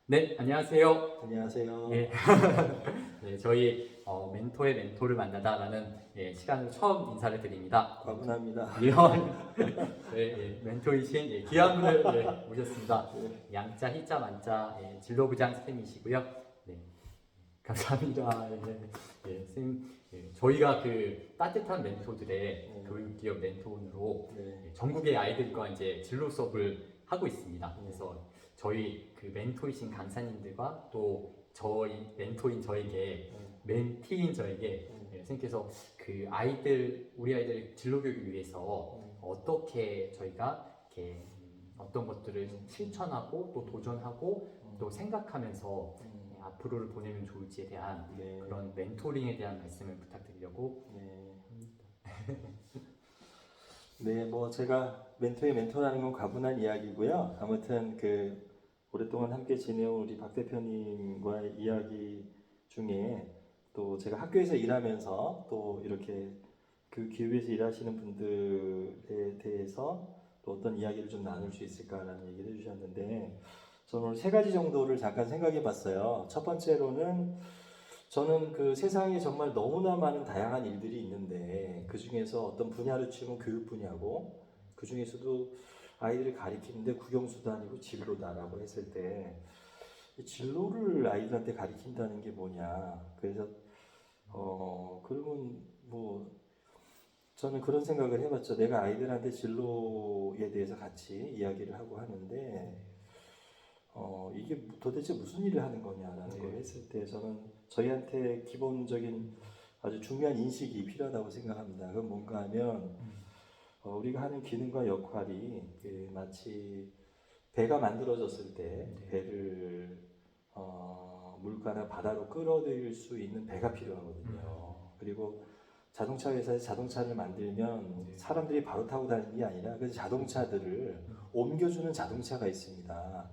네, 안녕하세요. 안녕하세요. 예, 네, 저희 멘토의 멘토를 만나다라는 시간을 처음 인사를 드립니다. 과분합니다. 이런 멘토이신 귀한 분을 모셨습니다. 네, 양자, 희자, 만자 진로부장 선생님이시고요. 네, 감사합니다. 선생님, 저희가 그 따뜻한 멘토들의 교육기업 멘토원으로 네, 전국의 아이들과 이제 진로 수업을 하고 있습니다. 네. 그래서 저희 그 멘토이신 강사님들과 또 저희 멘토인 저에게 멘티인 저에게 선생님께서 그 아이들 우리 아이들 진로 교육을 위해서 어떻게 저희가 이렇게 어떤 것들을 실천하고 또 도전하고 또 생각하면서 앞으로를 보내면 좋을지에 대한 네. 그런 멘토링에 대한 말씀을 부탁드리려고 네. 합니다. 네, 뭐 제가 멘토의 멘토라는 건 과분한 이야기고요. 아무튼 그 오랫동안 함께 지내온 우리 박 대표님과의 이야기 중에 또 제가 학교에서 일하면서 또 이렇게 그 기업에서 일하시는 분들에 대해서 또 어떤 이야기를 좀 나눌 수 있을까라는 얘기를 해주셨는데 저는 오늘 세 가지 정도를 잠깐 생각해 봤어요. 첫 번째로는 저는 그 세상에 정말 너무나 많은 다양한 일들이 있는데 그 중에서 어떤 분야로 치면 교육 분야고 그 중에서도 아이들을 가리키는데 국영수도 아니고 진로다라고 했을 때 이 진로를 아이들한테 가리킨다는 게 뭐냐. 그래서 그러면 뭐 저는 그런 생각을 해봤죠. 내가 아이들한테 진로에 대해서 같이 이야기를 하고 하는데 이게 도대체 무슨 일을 하는 거냐라는 걸 했을 때 저는 저희한테 기본적인 아주 중요한 인식이 필요하다고 생각합니다. 그건 뭔가 하면 우리가 하는 기능과 역할이 마치 배가 만들어졌을 때 배를 물가나 바다로 끌어들일 수 있는 배가 필요하거든요. 그리고 자동차 회사에서 자동차를 만들면 사람들이 바로 타고 다니는 게 아니라 그 자동차들을 옮겨주는 자동차가 있습니다.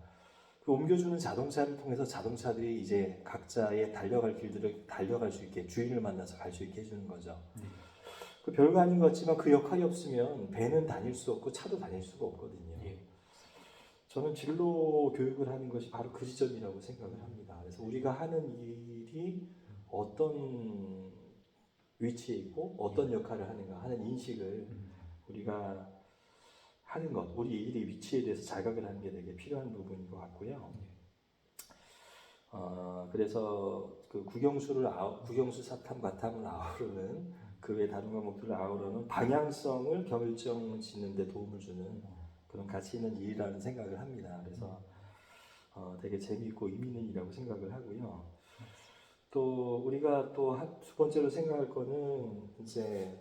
그 옮겨주는 자동차를 통해서 자동차들이 이제 각자의 달려갈 길들을 달려갈 수 있게 주인을 만나서 갈 수 있게 해주는 거죠. 그 별거 아닌 것 같지만 그 역할이 없으면 배는 다닐 수 없고 차도 다닐 수가 없거든요. 저는 진로 교육을 하는 것이 바로 그 지점이라고 생각을 합니다. 그래서 우리가 하는 일이 어떤 위치에 있고 어떤 역할을 하는가 하는 인식을 우리가 하는 것, 우리 일의 위치에 대해서 자각을 하는 게 되게 필요한 부분인 것 같고요. 그래서 그 국영수 사탐 과탐을 아우르는 그 외 다른 과목들을 아우르는 방향성을 결정 짓는 데 도움을 주는 그런 가치 있는 일이라는 생각을 합니다. 그래서 되게 재미있고 의미 있는 일이라고 생각을 하고요. 또 우리가 또 두 번째로 생각할 거는 이제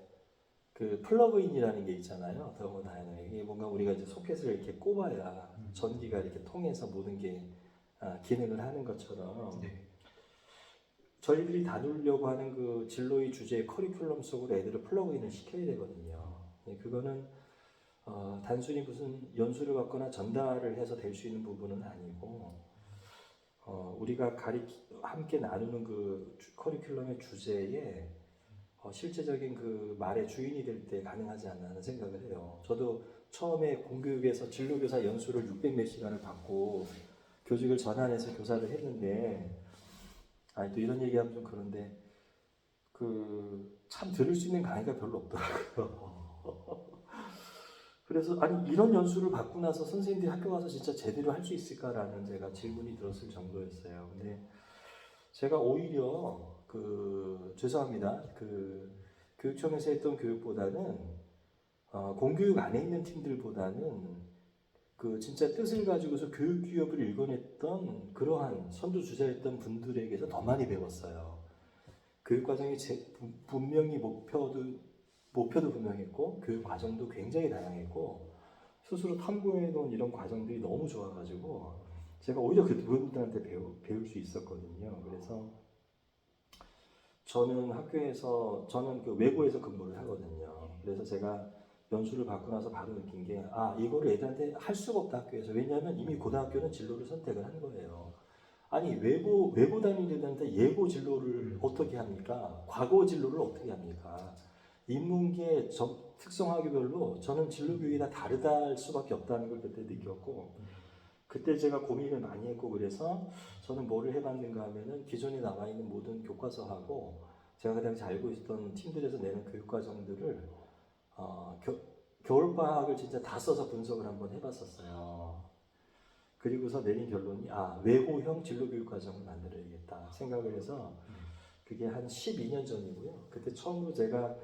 그 플러그인이라는 게 있잖아요. 더모다이나믹. 이게 뭔가 우리가 이제 소켓을 이렇게 꼽아야 전기가 이렇게 통해서 모든 게 기능을 하는 것처럼 저희들이 다루려고 하는 그 진로의 주제 커리큘럼 속으로 애들을 플러그인을 시켜야 되거든요. 그거는 단순히 무슨 연수를 받거나 전달을 해서 될 수 있는 부분은 아니고 우리가 함께 나누는 그 커리큘럼의 주제에 실제적인 그 말의 주인이 될 때 가능하지 않나 하는 생각을 해요. 저도 처음에 공교육에서 진로교사 연수를 600 몇 시간을 받고 교직을 전환해서 교사를 했는데 아니 또 이런 얘기하면 좀 그런데 그 참 들을 수 있는 강의가 별로 없더라고요. 그래서 아니 이런 연수를 받고 나서 선생님들이 학교 가서 진짜 제대로 할 수 있을까라는 제가 질문이 들었을 정도였어요. 근데 제가 오히려 죄송합니다. 그 교육청에서 했던 교육보다는 공교육 안에 있는 팀들보다는 그 진짜 뜻을 가지고서 교육 기업을 일궈냈던 그러한 선두주자였던 분들에게서 더 많이 배웠어요. 교육 과정이 분명히 목표도 분명했고 교육 과정도 굉장히 다양했고 스스로 탐구해 놓은 이런 과정들이 너무 좋아가지고 제가 오히려 그분들한테 배울 수 있었거든요. 그래서 저는 그 외고에서 근무를 하거든요. 그래서 제가 연수를 받고 나서 바로 느낀 게 이거를 애들한테 할 수가 없다 학교에서. 왜냐하면 이미 고등학교는 진로를 선택을 한 거예요. 아니 외고 다니는 애들한테 예고 진로를 어떻게 합니까? 과거 진로를 어떻게 합니까? 인문계 특성화기별로 저는 진로 교육이 다 다르다 할 수밖에 없다는 걸 그때 느꼈고 그때 제가 고민을 많이 했고 그래서 저는 뭐를 해봤는가 하면은 기존에 나와 있는 모든 교과서하고 제가 그 당시 알고 있었던 팀들에서 내는 교육과정들을 겨울방학을 진짜 다 써서 분석을 한번 해봤었어요. 그리고서 내린 결론이 외고형 진로교육과정을 만들어야겠다 생각을 해서 그게 한 12년 전이고요. 그때 처음으로 제가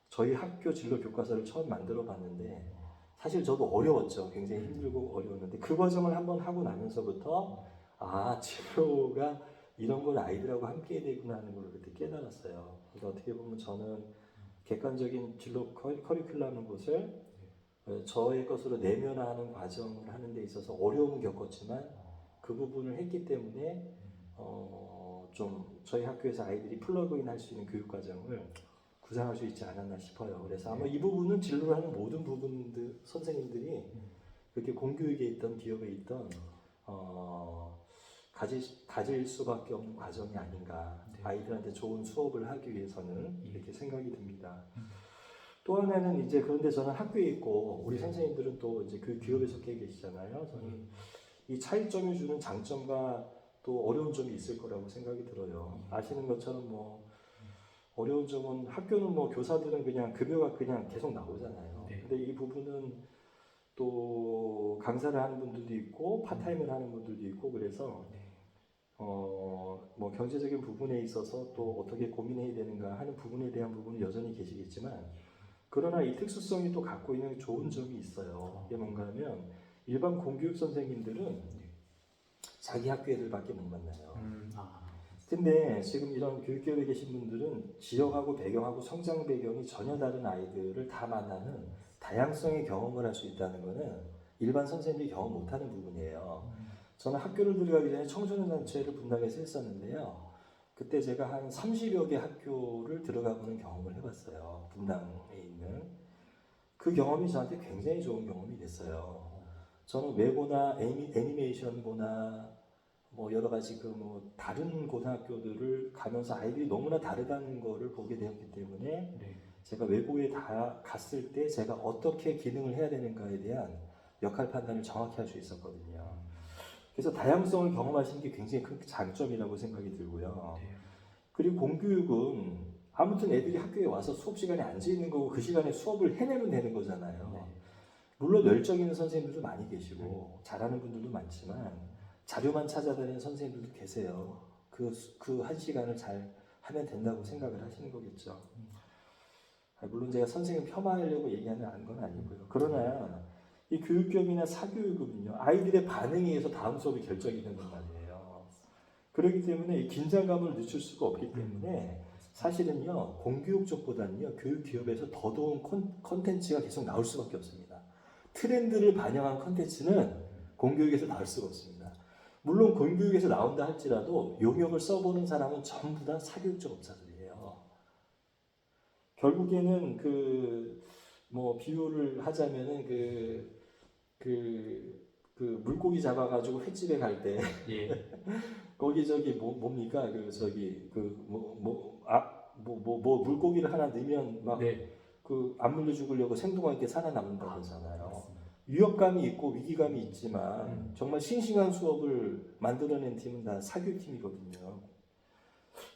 저희 학교 진로 교과서를 처음 만들어 봤는데 사실 저도 어려웠죠. 굉장히 힘들고 어려웠는데 그 과정을 한번 하고 나면서부터 진로가 이런 걸 아이들하고 함께 해야 되구나 하는 걸 그때 깨달았어요. 그러니까 어떻게 보면 저는 객관적인 진로 커리큘럼이라는 것을 저의 것으로 내면화하는 과정을 하는 데 있어서 어려움은 겪었지만 그 부분을 했기 때문에 좀 저희 학교에서 아이들이 플러그인 할 수 있는 교육 과정을 구상할 수 있지 않았나 싶어요. 그래서 아마 이 부분은 진로를 하는 모든 부분들 선생님들이 그렇게 공교육에 있던 기업에 있던 가질 수밖에 없는 과정이 아닌가. 네. 아이들한테 좋은 수업을 하기 위해서는 이렇게 생각이 듭니다. 또 하나는 이제 그런데 저는 학교에 있고 우리 선생님들은 또 이제 그 기업에 속해 계시잖아요. 저는 이 차이점이 주는 장점과 또 어려운 점이 있을 거라고 생각이 들어요. 아시는 것처럼 뭐 어려운 점은 학교는 뭐 교사들은 그냥 급여가 그냥 계속 나오잖아요. 네. 근데 이 부분은 또 강사를 하는 분들도 있고 파타임을 하는 분들도 있고 그래서 뭐 경제적인 부분에 있어서 또 어떻게 고민해야 되는가 하는 부분에 대한 부분은 여전히 계시겠지만 그러나 이 특수성이 또 갖고 있는 좋은 점이 있어요. 이게 뭔가 하면 일반 공교육 선생님들은 자기 학교 애들밖에 못 만나요. 근데 지금 이런 교육기업에 계신 분들은 지역하고 배경하고 성장 배경이 전혀 다른 아이들을 다 만나는 다양성의 경험을 할 수 있다는 것은 일반 선생님들이 경험 못하는 부분이에요. 저는 학교를 들어가기 전에 청소년 단체를 분당에서 했었는데요. 그때 제가 한 30여 개 학교를 들어가 보는 경험을 해봤어요. 분당에 있는. 그 경험이 저한테 굉장히 좋은 경험이 됐어요. 저는 외고나 애니메이션고나 뭐 여러 가지 그 뭐 다른 고등학교들을 가면서 아이들이 너무나 다르다는 거를 보게 되었기 때문에 제가 외고에 다 갔을 때 제가 어떻게 기능을 해야 되는가에 대한 역할 판단을 정확히 할 수 있었거든요. 그래서 다양성을 경험하시는 게 굉장히 큰 장점이라고 생각이 들고요. 그리고 공교육은 아무튼 애들이 학교에 와서 수업 시간에 앉아 있는 거고 그 시간에 수업을 해내면 되는 거잖아요. 물론 열정 있는 선생님들도 많이 계시고 잘하는 분들도 많지만 자료만 찾아다니는 선생님들도 계세요. 그 한 시간을 잘 하면 된다고 생각을 하시는 거겠죠. 물론 제가 선생님 폄하하려고 얘기하는 건 아니고요. 그러나 이 교육기업이나 사교육은요, 아이들의 반응에 의해서 다음 수업이 결정이 되는 말이에요. 그렇기 때문에 이 긴장감을 늦출 수가 없기 때문에 사실은요, 공교육 쪽보다는요, 교육기업에서 더 좋은 콘텐츠가 계속 나올 수밖에 없습니다. 트렌드를 반영한 콘텐츠는 공교육에서 나올 수가 없습니다. 물론 공교육에서 나온다 할지라도 용역을 써보는 사람은 전부 다 사교육적 업자들이에요. 결국에는 뭐 비유를 하자면은 물고기 잡아가지고 횟집에 갈 때 거기 뭡니까 물고기를 하나 넣으면 막 안 물려 죽으려고 생동하게 살아남는다고 하잖아요. 위협감이 있고 위기감이 있지만 정말 싱싱한 수업을 만들어낸 팀은 다 사교팀이거든요.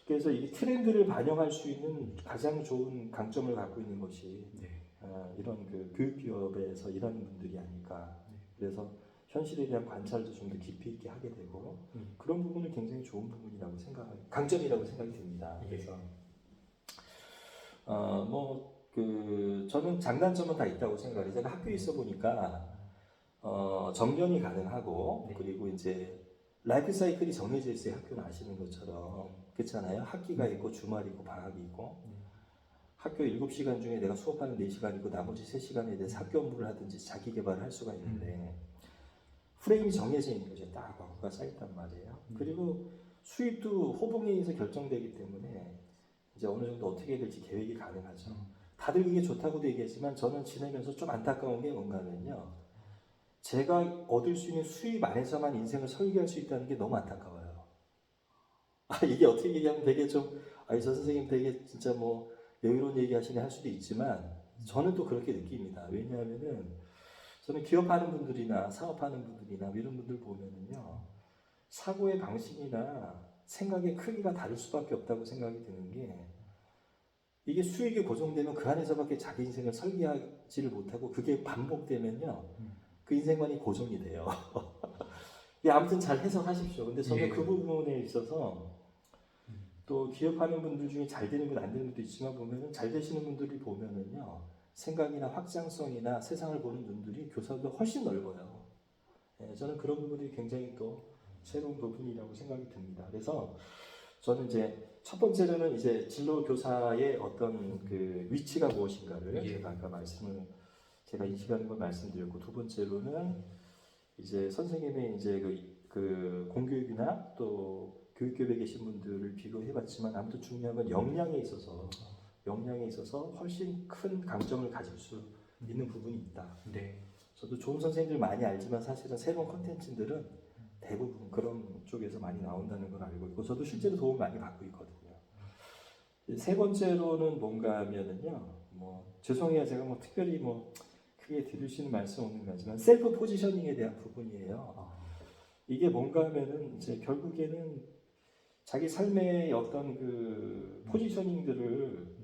그래서 이 트렌드를 반영할 수 있는 가장 좋은 강점을 갖고 있는 것이 이런 교육기업에서 일하는 분들이 아닐까. 그래서 현실에 대한 관찰도 좀 더 깊이 있게 하게 되고 그런 부분은 굉장히 좋은 부분이라고 강점이라고 생각이 듭니다. 그래서 저는 장단점은 다 있다고 생각해요. 제가 학교에 있어 보니까 정년이 가능하고 그리고 이제 라이프 사이클이 정해져 있어요. 학교는 아시는 것처럼 그렇잖아요. 학기가 있고 주말이 있고 방학이 있고 학교 7시간 중에 내가 수업하는 4시간이고 나머지 3시간에 대해서 학교 업무를 하든지 자기 개발을 할 수가 있는데 프레임이 정해져 있는 거죠. 딱 과거가 쌓였단 말이에요. 그리고 수입도 호봉에 의해서 결정되기 때문에 이제 어느 정도 어떻게 해야 될지 계획이 가능하죠. 다들 그게 좋다고도 얘기했지만 저는 지내면서 좀 안타까운 게 뭔가 하면요. 제가 얻을 수 있는 수입 안에서만 인생을 설계할 수 있다는 게 너무 안타까워요. 이게 어떻게 얘기하면 되게 저 선생님 되게 진짜 여유로운 얘기 하시네 할 수도 있지만 저는 또 그렇게 느낍니다. 왜냐하면은 저는 기업하는 분들이나 사업하는 분들이나 이런 분들 보면은요, 사고의 방식이나 생각의 크기가 다를 수밖에 없다고 생각이 드는 게, 이게 수익이 고정되면 그 안에서밖에 자기 인생을 설계하지를 못하고 그게 반복되면요, 그 인생관이 고정이 돼요. 예, 아무튼 잘 해석하십시오. 근데 저는 예. 그 부분에 있어서 또 기업하는 분들 중에 잘 되는 분, 안 되는 분도 있지만 보면은 잘 되시는 분들이 보면은요, 생각이나 확장성이나 세상을 보는 눈들이 교사보다 훨씬 넓어요. 예, 저는 그런 부분이 굉장히 또 새로운 부분이라고 생각이 듭니다. 그래서 저는 이제 첫 번째로는 이제 진로 교사의 어떤 그 위치가 무엇인가를 예. 제가 아까 제가 인식하는 걸 말씀드렸고, 두 번째로는 이제 선생님의 이제 그 공교육이나 또 교육기업에 계신 분들을 비교해봤지만 아무튼 중요한 건 역량에 있어서 훨씬 큰 강점을 가질 수 있는 부분이 있다. 네. 저도 좋은 선생님들 많이 알지만 사실은 새로운 콘텐츠들은 대부분 그런 쪽에서 많이 나온다는 걸 알고 있고, 저도 실제로 도움 많이 받고 있거든요. 세 번째로는 뭔가 하면은요, 죄송해요, 제가 특별히 크게 드릴 수 있는 말씀 없는 거지만 셀프 포지셔닝에 대한 부분이에요. 이게 뭔가 하면은 이제 결국에는 자기 삶의 어떤 그 포지셔닝들을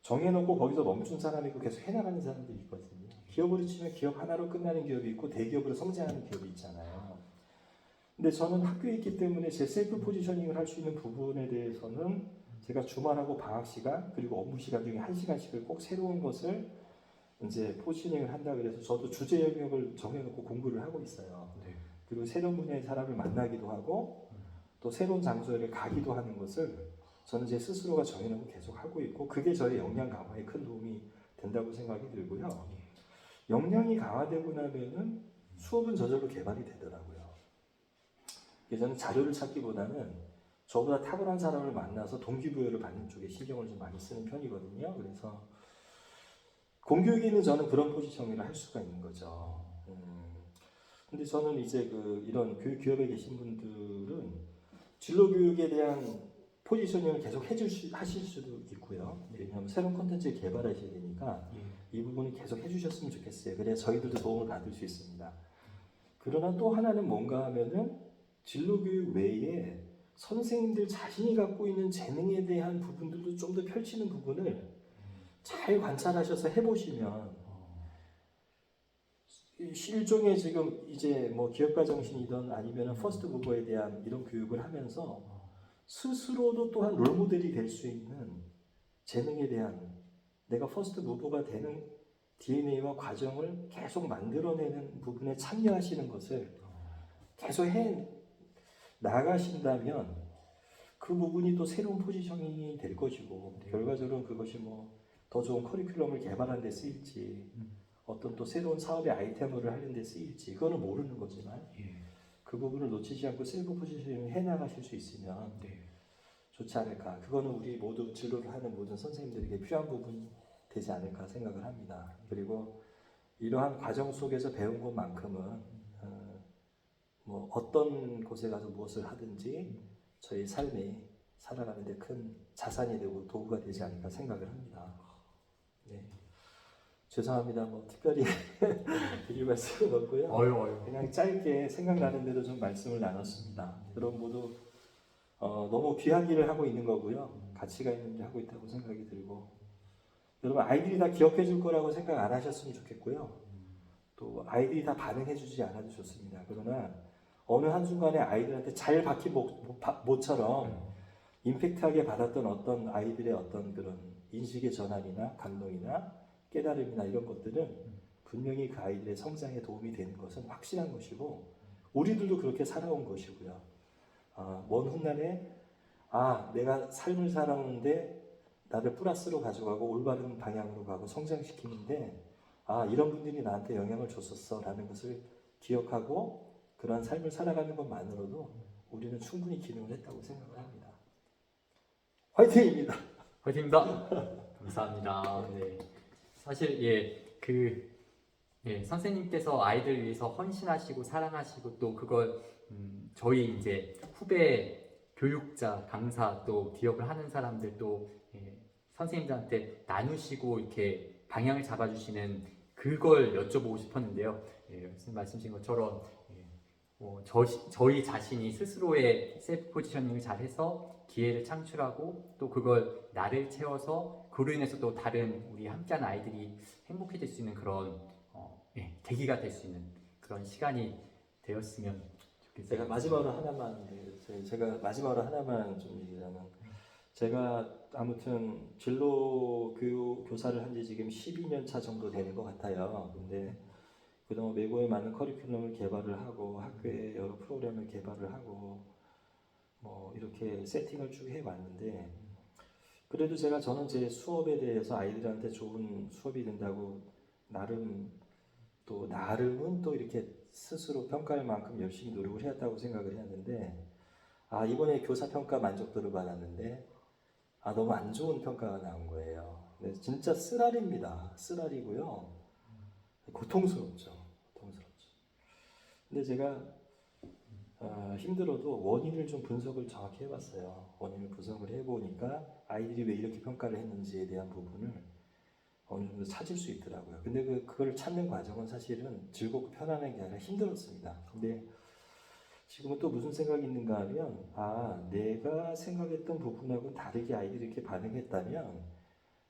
정해놓고 거기서 멈춘 사람이 있고 계속 해나가는 사람들이 있거든요. 기업으로 치면 기업 하나로 끝나는 기업이 있고 대기업으로 성장하는 기업이 있잖아요. 근데 저는 학교에 있기 때문에 제 셀프 포지셔닝을 할 수 있는 부분에 대해서는 제가 주말하고 방학 시간 그리고 업무 시간 중에 1시간씩을 꼭 새로운 것을 이제 포지셔닝을 한다 그래서 저도 주제 영역을 정해놓고 공부를 하고 있어요. 네. 그리고 새로운 분야의 사람을 만나기도 하고 또 새로운 장소에 가기도 하는 것을 저는 제 스스로가 정해놓고 계속 하고 있고, 그게 저의 역량 강화에 큰 도움이 된다고 생각이 들고요. 역량이 강화되고 나면은 수업은 저절로 개발이 되더라고요. 그래서 저는 자료를 찾기보다는 저보다 탁월한 사람을 만나서 동기부여를 받는 쪽에 신경을 좀 많이 쓰는 편이거든요. 그래서 공교육에는 저는 그런 포지션을 할 수가 있는 거죠. 근데 저는 이제 이런 교육 기업에 계신 분들은 진로 교육에 대한 포지셔닝을 계속 하실 수도 있고요. 왜냐하면 새로운 콘텐츠를 개발하셔야 되니까 이 부분을 계속 해주셨으면 좋겠어요. 그래야 저희들도 도움을 받을 수 있습니다. 그러나 또 하나는 뭔가 하면은 진로 교육 외에 선생님들 자신이 갖고 있는 재능에 대한 부분들도 좀 더 펼치는 부분을 잘 관찰하셔서 해보시면, 일종의 지금 이제 기업가 정신이든 아니면 퍼스트 무버에 대한 이런 교육을 하면서 스스로도 또한 롤모델이 될 수 있는 재능에 대한, 내가 퍼스트 무버가 되는 DNA와 과정을 계속 만들어내는 부분에 참여하시는 것을 계속 해 나가신다면 그 부분이 또 새로운 포지셔닝이 될 것이고, 결과적으로 그것이 더 좋은 커리큘럼을 개발하는 데 쓰일지 어떤 또 새로운 사업의 아이템을 하는 데 쓰일지 그거는 모르는 거지만 그 부분을 놓치지 않고 셀프 포지셔닝을 해나가실 수 있으면 좋지 않을까. 그거는 우리 모두 진로를 하는 모든 선생님들에게 필요한 부분이 되지 않을까 생각을 합니다. 그리고 이러한 과정 속에서 배운 것만큼은 어떤 곳에 가서 무엇을 하든지 저희 삶이 살아가는 데 큰 자산이 되고 도구가 되지 않을까 생각을 합니다. 네. 죄송합니다. 특별히 드릴 말씀은 없고요. 그냥 짧게 생각나는 대로 좀 말씀을 나눴습니다. 여러분 모두 너무 귀한 일을 하고 있는 거고요. 가치가 있는 일을 하고 있다고 생각이 들고, 여러분 아이들이 다 기억해 줄 거라고 생각 안 하셨으면 좋겠고요. 또 아이들이 다 반응해 주지 않아도 좋습니다. 그러나 어느 한순간에 아이들한테 잘 박힌 모처럼 임팩트하게 받았던 어떤 아이들의 어떤 그런 인식의 전환이나 감동이나 깨달음이나 이런 것들은 분명히 그 아이들의 성장에 도움이 되는 것은 확실한 것이고, 우리들도 그렇게 살아온 것이고요. 먼 훗날에 내가 삶을 살아오는데 나를 플러스로 가져가고 올바른 방향으로 가고 성장시키는데 이런 분들이 나한테 영향을 줬었어 라는 것을 기억하고 그러한 삶을 살아가는 것만으로도 우리는 충분히 기능을 했다고 생각을 합니다. 화이팅입니다. 화이팅입니다. 감사합니다. 네. 사실 선생님께서 아이들 위해서 헌신하시고 사랑하시고 또 그걸 저희 이제 후배 교육자, 강사 또 기업을 하는 사람들 또 선생님들한테 나누시고 이렇게 방향을 잡아주시는 그걸 여쭤보고 싶었는데요. 예, 선생님 말씀하신 것처럼 예, 저희 자신이 스스로의 셀프 포지셔닝을 잘해서 기회를 창출하고 또 그걸 나를 채워서 그로 인해서 또 다른 우리 함께하는 아이들이 행복해질 수 있는 그런 예, 계기가 될 수 있는 그런 시간이 되었으면 좋겠어요. 제가 마지막으로 하나만 제가 마지막으로 하나만 좀 얘기하면 제가 아무튼 진로 교사를 한 지 지금 12년 차 정도 되는 것 같아요. 근데 그동안 외고에 많은 커리큘럼을 개발을 하고 학교에 여러 프로그램을 개발을 하고 뭐 이렇게 세팅을 쭉 해왔는데 그래도 저는 제 수업에 대해서 아이들한테 좋은 수업이 된다고 나름은 또 이렇게 스스로 평가할 만큼 열심히 노력을 해왔다고 생각을 했는데 이번에 교사 평가 만족도를 받았는데 너무 안 좋은 평가가 나온 거예요. 근데 진짜 쓰라립니다. 쓰라리고요. 고통스럽죠. 근데 제가 힘들어도 원인을 좀 분석을 정확히 해봤어요. 원인을 분석을 해보니까 아이들이 왜 이렇게 평가를 했는지에 대한 부분을 어느 정도 찾을 수 있더라고요. 근데 그걸 찾는 과정은 사실은 즐겁고 편안한 게 아니라 힘들었습니다. 근데 지금은 또 무슨 생각이 있는가 하면 내가 생각했던 부분하고 다르게 아이들이 이렇게 반응했다면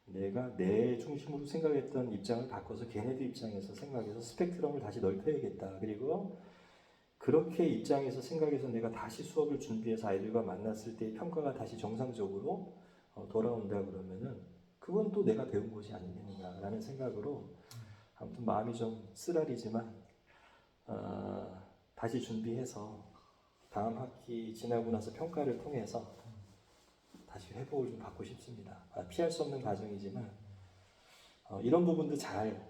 내가 내 중심으로 생각했던 입장을 바꿔서 걔네들 입장에서 생각해서 스펙트럼을 다시 넓혀야겠다. 그리고 그렇게 입장에서 생각해서 내가 다시 수업을 준비해서 아이들과 만났을 때 평가가 다시 정상적으로 돌아온다 그러면은 그건 또 내가 배운 것이 아니겠는가라는 생각으로 아무튼 마음이 좀 쓰라리지만 다시 준비해서 다음 학기 지나고 나서 평가를 통해서 다시 회복을 좀 받고 싶습니다. 피할 수 없는 과정이지만 이런 부분도 잘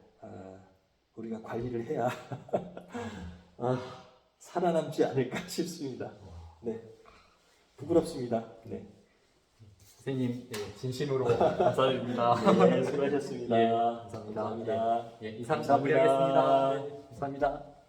우리가 관리를 해야 살아남지 않을까 싶습니다. 네, 부끄럽습니다. 네. 선생님 네, 진심으로 감사드립니다. 네, 수고하셨습니다. 예, 감사합니다. 감사합니다. 예, 이상 감사합니다. 마무리하겠습니다. 네, 감사합니다.